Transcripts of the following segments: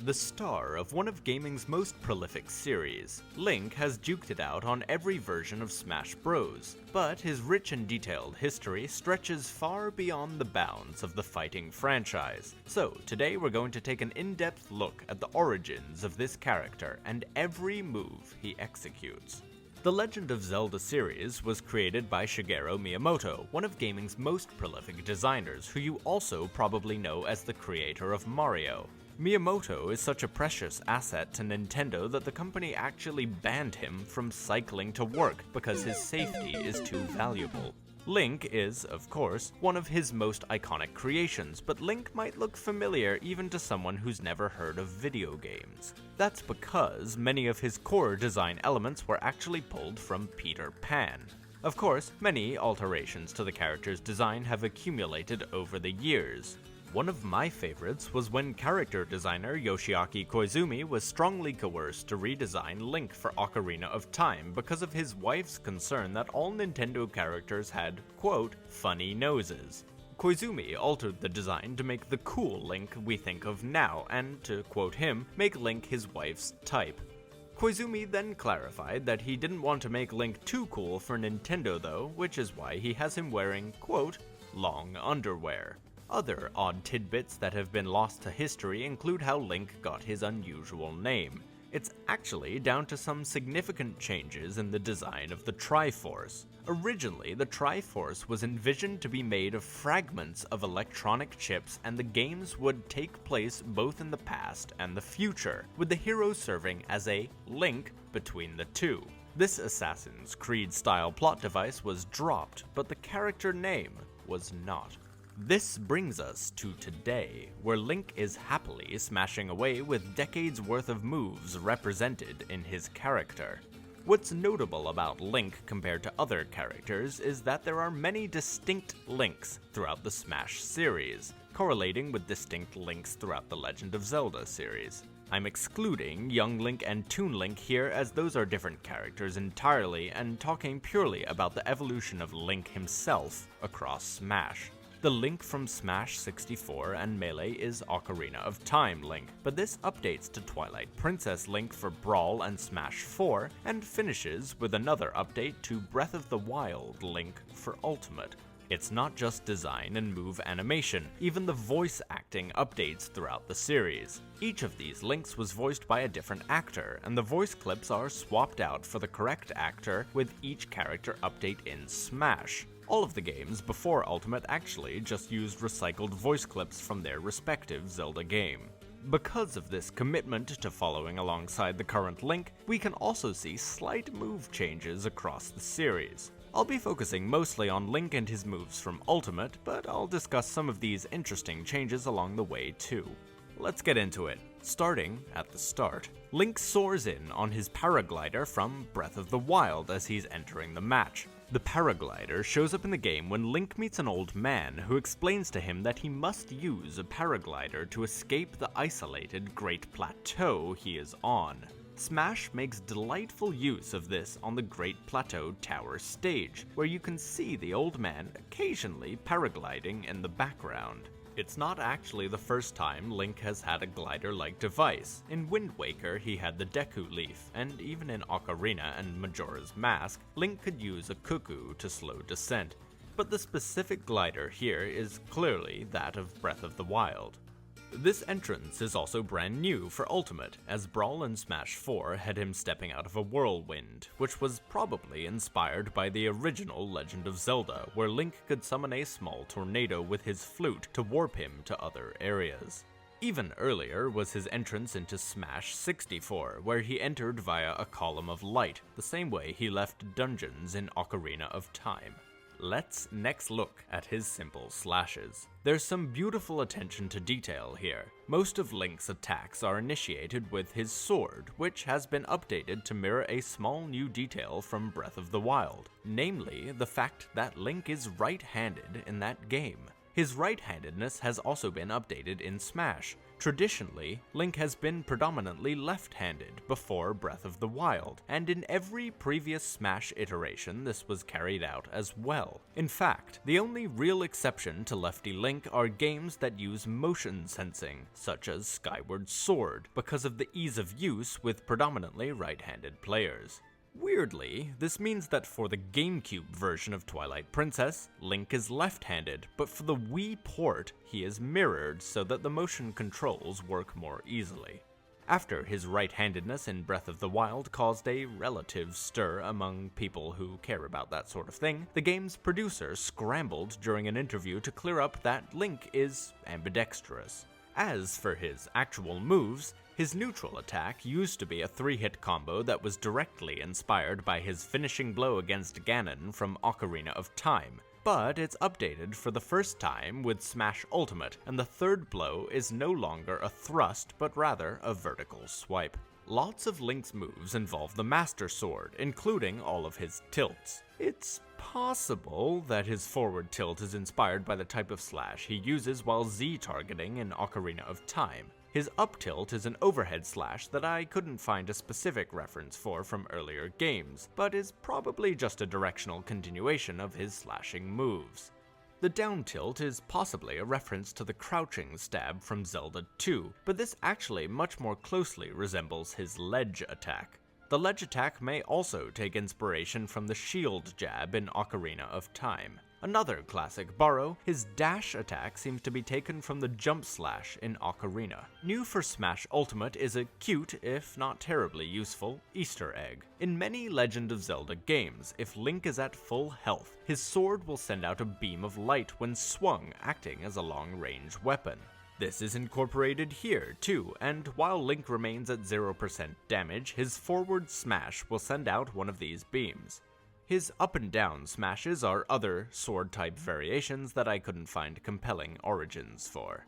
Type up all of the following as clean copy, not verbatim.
The star of one of gaming's most prolific series, Link has duked it out on every version of Smash Bros, but his rich and detailed history stretches far beyond the bounds of the fighting franchise. So today we're going to take an in-depth look at the origins of this character and every move he executes. The Legend of Zelda series was created by Shigeru Miyamoto, one of gaming's most prolific designers, who you also probably know as the creator of Mario. Miyamoto is such a precious asset to Nintendo that the company actually banned him from cycling to work because his safety is too valuable. Link is, of course, one of his most iconic creations, but Link might look familiar even to someone who's never heard of video games. That's because many of his core design elements were actually pulled from Peter Pan. Of course, many alterations to the character's design have accumulated over the years. One of my favorites was when character designer Yoshiaki Koizumi was strongly coerced to redesign Link for Ocarina of Time because of his wife's concern that all Nintendo characters had, quote, funny noses. Koizumi altered the design to make the cool Link we think of now, and, to quote him, make Link his wife's type. Koizumi then clarified that he didn't want to make Link too cool for Nintendo though, which is why he has him wearing, quote, long underwear. Other odd tidbits that have been lost to history include how Link got his unusual name. It's actually down to some significant changes in the design of the Triforce. Originally, the Triforce was envisioned to be made of fragments of electronic chips, and the games would take place both in the past and the future, with the hero serving as a link between the two. This Assassin's Creed-style plot device was dropped, but the character name was not. This brings us to today, where Link is happily smashing away with decades worth of moves represented in his character. What's notable about Link compared to other characters is that there are many distinct Links throughout the Smash series, correlating with distinct Links throughout the Legend of Zelda series. I'm excluding Young Link and Toon Link here as those are different characters entirely, and talking purely about the evolution of Link himself across Smash. The Link from Smash 64 and Melee is Ocarina of Time Link, but this updates to Twilight Princess Link for Brawl and Smash 4, and finishes with another update to Breath of the Wild Link for Ultimate. It's not just design and move animation, even the voice acting updates throughout the series. Each of these Links was voiced by a different actor, and the voice clips are swapped out for the correct actor with each character update in Smash. All of the games before Ultimate actually just used recycled voice clips from their respective Zelda game. Because of this commitment to following alongside the current Link, we can also see slight move changes across the series. I'll be focusing mostly on Link and his moves from Ultimate, but I'll discuss some of these interesting changes along the way too. Let's get into it. Starting at the start, Link soars in on his paraglider from Breath of the Wild as he's entering the match. The paraglider shows up in the game when Link meets an old man who explains to him that he must use a paraglider to escape the isolated Great Plateau he is on. Smash makes delightful use of this on the Great Plateau Tower stage, where you can see the old man occasionally paragliding in the background. It's not actually the first time Link has had a glider-like device. In Wind Waker, he had the Deku Leaf, and even in Ocarina and Majora's Mask, Link could use a cuckoo to slow descent. But the specific glider here is clearly that of Breath of the Wild. This entrance is also brand new for Ultimate, as Brawl and Smash 4 had him stepping out of a whirlwind, which was probably inspired by the original Legend of Zelda, where Link could summon a small tornado with his flute to warp him to other areas. Even earlier was his entrance into Smash 64, where he entered via a column of light, the same way he left dungeons in Ocarina of Time. Let's next look at his simple slashes. There's some beautiful attention to detail here. Most of Link's attacks are initiated with his sword, which has been updated to mirror a small new detail from Breath of the Wild, namely the fact that Link is right-handed in that game. His right-handedness has also been updated in Smash. Traditionally, Link has been predominantly left-handed before Breath of the Wild, and in every previous Smash iteration this was carried out as well. In fact, the only real exception to lefty Link are games that use motion sensing, such as Skyward Sword, because of the ease of use with predominantly right-handed players. Weirdly, this means that for the GameCube version of Twilight Princess, Link is left-handed, but for the Wii port, he is mirrored so that the motion controls work more easily. After his right-handedness in Breath of the Wild caused a relative stir among people who care about that sort of thing, the game's producer scrambled during an interview to clear up that Link is ambidextrous. As for his actual moves, his neutral attack used to be a 3-hit combo that was directly inspired by his finishing blow against Ganon from Ocarina of Time, but it's updated for the first time with Smash Ultimate, and the third blow is no longer a thrust but rather a vertical swipe. Lots of Link's moves involve the Master Sword, including all of his tilts. It's possible that his forward tilt is inspired by the type of slash he uses while Z-targeting in Ocarina of Time. His up tilt is an overhead slash that I couldn't find a specific reference for from earlier games, but is probably just a directional continuation of his slashing moves. The down tilt is possibly a reference to the crouching stab from Zelda 2, but this actually much more closely resembles his ledge attack. The ledge attack may also take inspiration from the shield jab in Ocarina of Time. Another classic borrow, his dash attack seems to be taken from the jump slash in Ocarina. New for Smash Ultimate is a cute, if not terribly useful, Easter egg. In many Legend of Zelda games, if Link is at full health, his sword will send out a beam of light when swung, acting as a long-range weapon. This is incorporated here, too, and while Link remains at 0% damage, his forward smash will send out one of these beams. His up and down smashes are other sword-type variations that I couldn't find compelling origins for.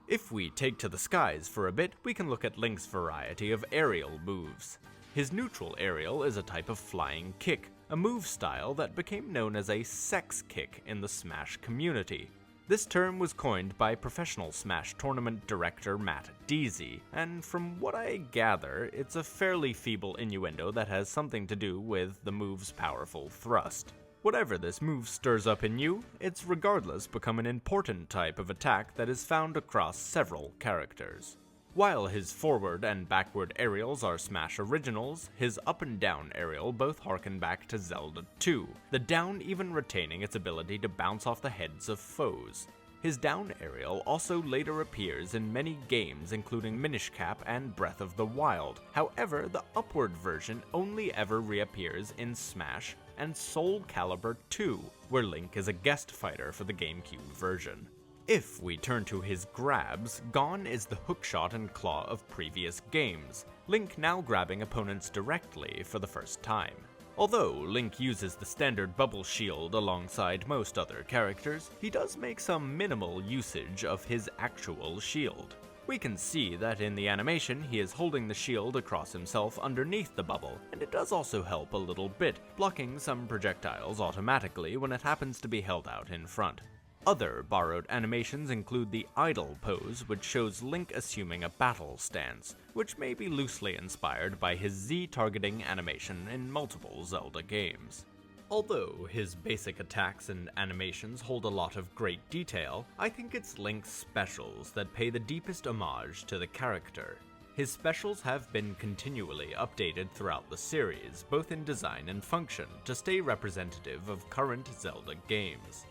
If we take to the skies for a bit, we can look at Link's variety of aerial moves. His neutral aerial is a type of flying kick, a move style that became known as a sex kick in the Smash community. This term was coined by professional Smash tournament director Matt Deasy, and from what I gather, it's a fairly feeble innuendo that has something to do with the move's powerful thrust. Whatever this move stirs up in you, it's regardless become an important type of attack that is found across several characters. While his forward and backward aerials are Smash originals, his up and down aerial both harken back to Zelda 2, the down even retaining its ability to bounce off the heads of foes. His down aerial also later appears in many games including Minish Cap and Breath of the Wild. However, the upward version only ever reappears in Smash and Soul Calibur 2, where Link is a guest fighter for the GameCube version. If we turn to his grabs, gone is the hookshot and claw of previous games, Link now grabbing opponents directly for the first time. Although Link uses the standard bubble shield alongside most other characters, he does make some minimal usage of his actual shield. We can see that in the animation he is holding the shield across himself underneath the bubble, and it does also help a little bit, blocking some projectiles automatically when it happens to be held out in front. Other borrowed animations include the idle pose, which shows Link assuming a battle stance, which may be loosely inspired by his Z-targeting animation in multiple Zelda games. Although his basic attacks and animations hold a lot of great detail, I think it's Link's specials that pay the deepest homage to the character. His specials have been continually updated throughout the series, both in design and function, to stay representative of current Zelda games.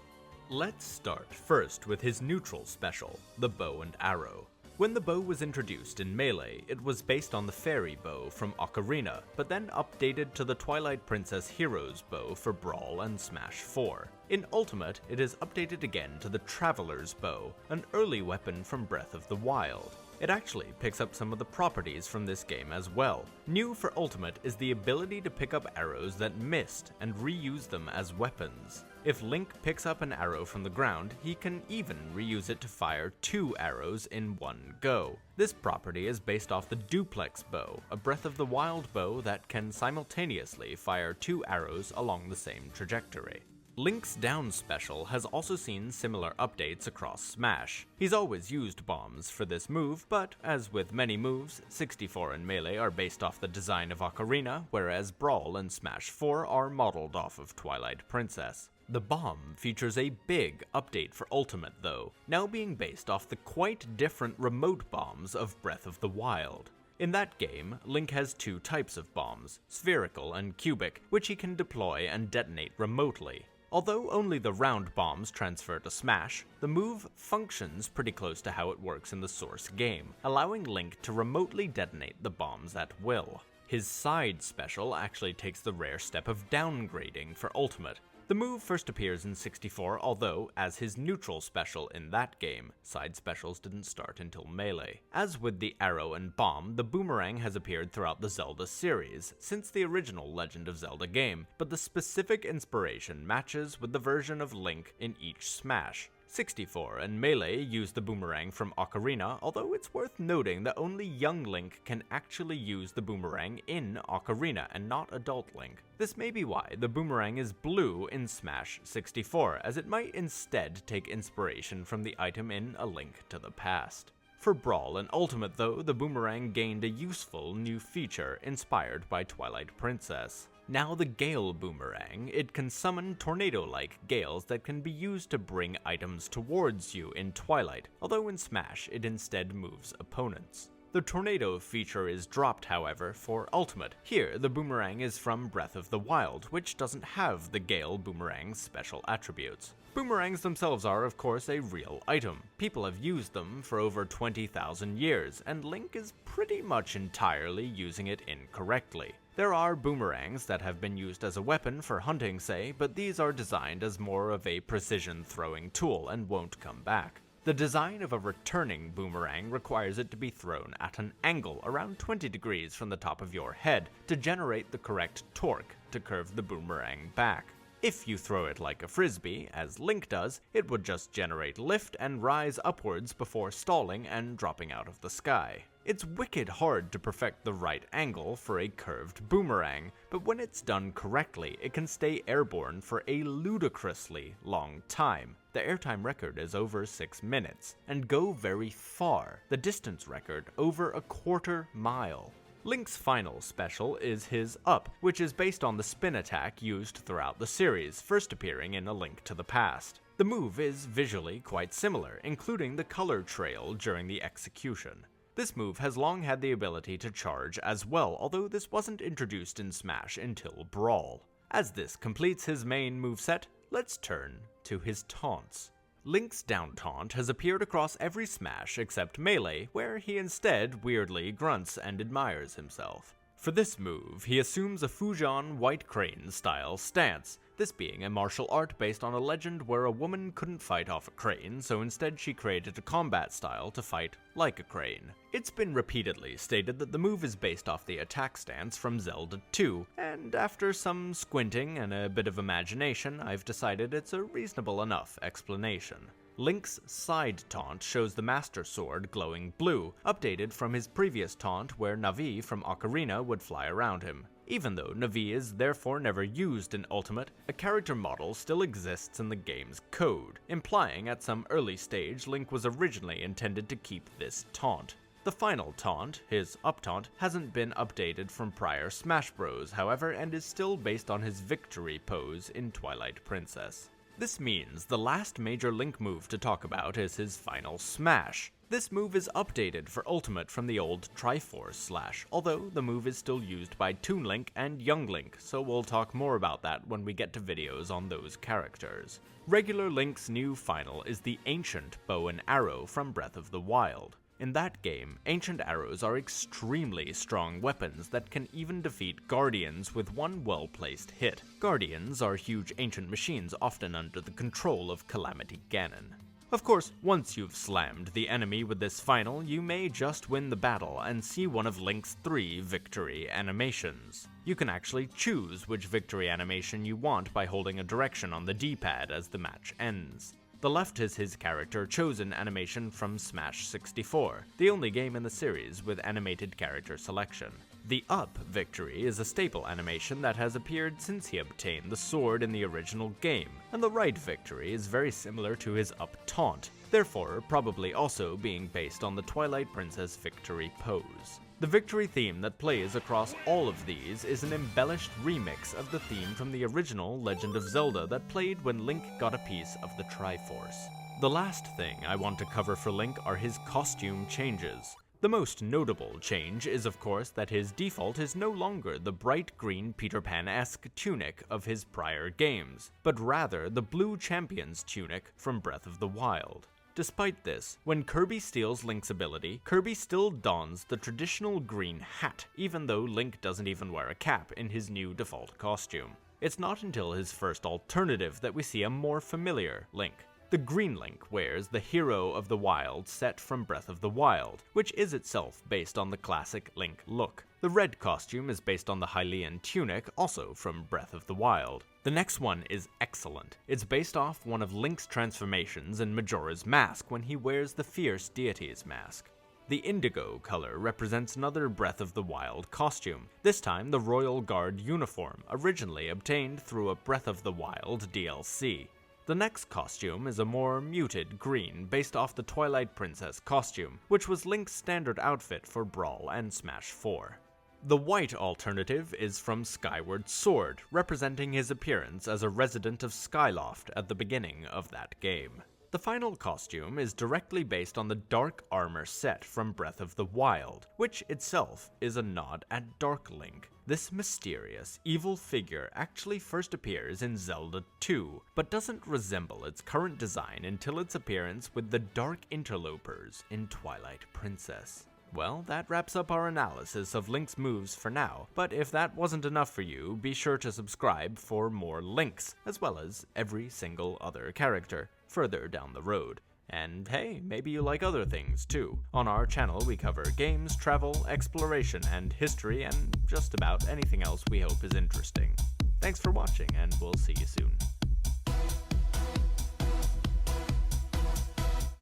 Let's start first with his neutral special, the bow and arrow. When the bow was introduced in Melee, it was based on the fairy bow from Ocarina, but then updated to the Twilight Princess Hero's bow for Brawl and Smash 4. In Ultimate, it is updated again to the Traveler's bow, an early weapon from Breath of the Wild. It actually picks up some of the properties from this game as well. New for Ultimate is the ability to pick up arrows that missed and reuse them as weapons. If Link picks up an arrow from the ground, he can even reuse it to fire 2 arrows in one go. This property is based off the Duplex bow, a Breath of the Wild bow that can simultaneously fire 2 arrows along the same trajectory. Link's down special has also seen similar updates across Smash. He's always used bombs for this move, but as with many moves, 64 and Melee are based off the design of Ocarina, whereas Brawl and Smash 4 are modeled off of Twilight Princess. The bomb features a big update for Ultimate though, now being based off the quite different remote bombs of Breath of the Wild. In that game, Link has two types of bombs, spherical and cubic, which he can deploy and detonate remotely. Although only the round bombs transfer to Smash, the move functions pretty close to how it works in the source game, allowing Link to remotely detonate the bombs at will. His side special actually takes the rare step of downgrading for Ultimate. The move first appears in 64, although, as his neutral special in that game, side specials didn't start until Melee. As with the arrow and bomb, the boomerang has appeared throughout the Zelda series, since the original Legend of Zelda game, but the specific inspiration matches with the version of Link in each Smash. 64 and Melee use the boomerang from Ocarina, although it's worth noting that only young Link can actually use the boomerang in Ocarina and not adult Link. This may be why the boomerang is blue in Smash 64, as it might instead take inspiration from the item in A Link to the Past. For Brawl and Ultimate though, the boomerang gained a useful new feature inspired by Twilight Princess. Now the Gale Boomerang, it can summon tornado-like gales that can be used to bring items towards you in Twilight, although in Smash it instead moves opponents. The tornado feature is dropped, however, for Ultimate. Here, the boomerang is from Breath of the Wild, which doesn't have the Gale Boomerang's special attributes. Boomerangs themselves are, of course, a real item. People have used them for over 20,000 years, and Link is pretty much entirely using it incorrectly. There are boomerangs that have been used as a weapon for hunting, say, but these are designed as more of a precision throwing tool and won't come back. The design of a returning boomerang requires it to be thrown at an angle around 20 degrees from the top of your head to generate the correct torque to curve the boomerang back. If you throw it like a frisbee, as Link does, it would just generate lift and rise upwards before stalling and dropping out of the sky. It's wicked hard to perfect the right angle for a curved boomerang, but when it's done correctly, it can stay airborne for a ludicrously long time. The airtime record is over 6 minutes, and go very far, the distance record over a quarter mile. Link's final special is his Up, which is based on the spin attack used throughout the series, first appearing in A Link to the Past. The move is visually quite similar, including the color trail during the execution. This move has long had the ability to charge as well, although this wasn't introduced in Smash until Brawl. As this completes his main moveset, let's turn to his taunts. Link's down taunt has appeared across every Smash except Melee, where he instead weirdly grunts and admires himself. For this move, he assumes a Fujian White Crane style stance, this being a martial art based on a legend where a woman couldn't fight off a crane, so instead she created a combat style to fight like a crane. It's been repeatedly stated that the move is based off the attack stance from Zelda 2, and after some squinting and a bit of imagination, I've decided it's a reasonable enough explanation. Link's side taunt shows the Master Sword glowing blue, updated from his previous taunt where Navi from Ocarina would fly around him. Even though Navi is therefore never used in Ultimate, a character model still exists in the game's code, implying at some early stage Link was originally intended to keep this taunt. The final taunt, his up taunt, hasn't been updated from prior Smash Bros, however, and is still based on his victory pose in Twilight Princess. This means the last major Link move to talk about is his final smash. This move is updated for Ultimate from the old Triforce Slash, although the move is still used by Toon Link and Young Link, so we'll talk more about that when we get to videos on those characters. Regular Link's new final is the Ancient Bow and Arrow from Breath of the Wild. In that game, ancient arrows are extremely strong weapons that can even defeat Guardians with one well-placed hit. Guardians are huge ancient machines often under the control of Calamity Ganon. Of course, once you've slammed the enemy with this final, you may just win the battle and see one of Link's 3 victory animations. You can actually choose which victory animation you want by holding a direction on the D-pad as the match ends. The left is his character chosen animation from Smash 64, the only game in the series with animated character selection. The up victory is a staple animation that has appeared since he obtained the sword in the original game, and the right victory is very similar to his up taunt, therefore probably also being based on the Twilight Princess victory pose. The victory theme that plays across all of these is an embellished remix of the theme from the original Legend of Zelda that played when Link got a piece of the Triforce. The last thing I want to cover for Link are his costume changes. The most notable change is of course that his default is no longer the bright green Peter Pan-esque tunic of his prior games, but rather the blue champion's tunic from Breath of the Wild. Despite this, when Kirby steals Link's ability, Kirby still dons the traditional green hat, even though Link doesn't even wear a cap in his new default costume. It's not until his first alternative that we see a more familiar Link. The green Link wears the Hero of the Wild set from Breath of the Wild, which is itself based on the classic Link look. The red costume is based on the Hylian tunic, also from Breath of the Wild. The next one is excellent. It's based off one of Link's transformations in Majora's Mask when he wears the Fierce Deity's mask. The indigo color represents another Breath of the Wild costume, this time the Royal Guard uniform, originally obtained through a Breath of the Wild DLC. The next costume is a more muted green based off the Twilight Princess costume, which was Link's standard outfit for Brawl and Smash 4. The white alternative is from Skyward Sword, representing his appearance as a resident of Skyloft at the beginning of that game. The final costume is directly based on the dark armor set from Breath of the Wild, which itself is a nod at Dark Link. This mysterious, evil figure actually first appears in Zelda 2, but doesn't resemble its current design until its appearance with the Dark Interlopers in Twilight Princess. Well, that wraps up our analysis of Link's moves for now, but if that wasn't enough for you, be sure to subscribe for more Links, as well as every single other character, further down the road. And hey, maybe you like other things too. On our channel we cover games, travel, exploration, and history, and just about anything else we hope is interesting. Thanks for watching, and we'll see you soon.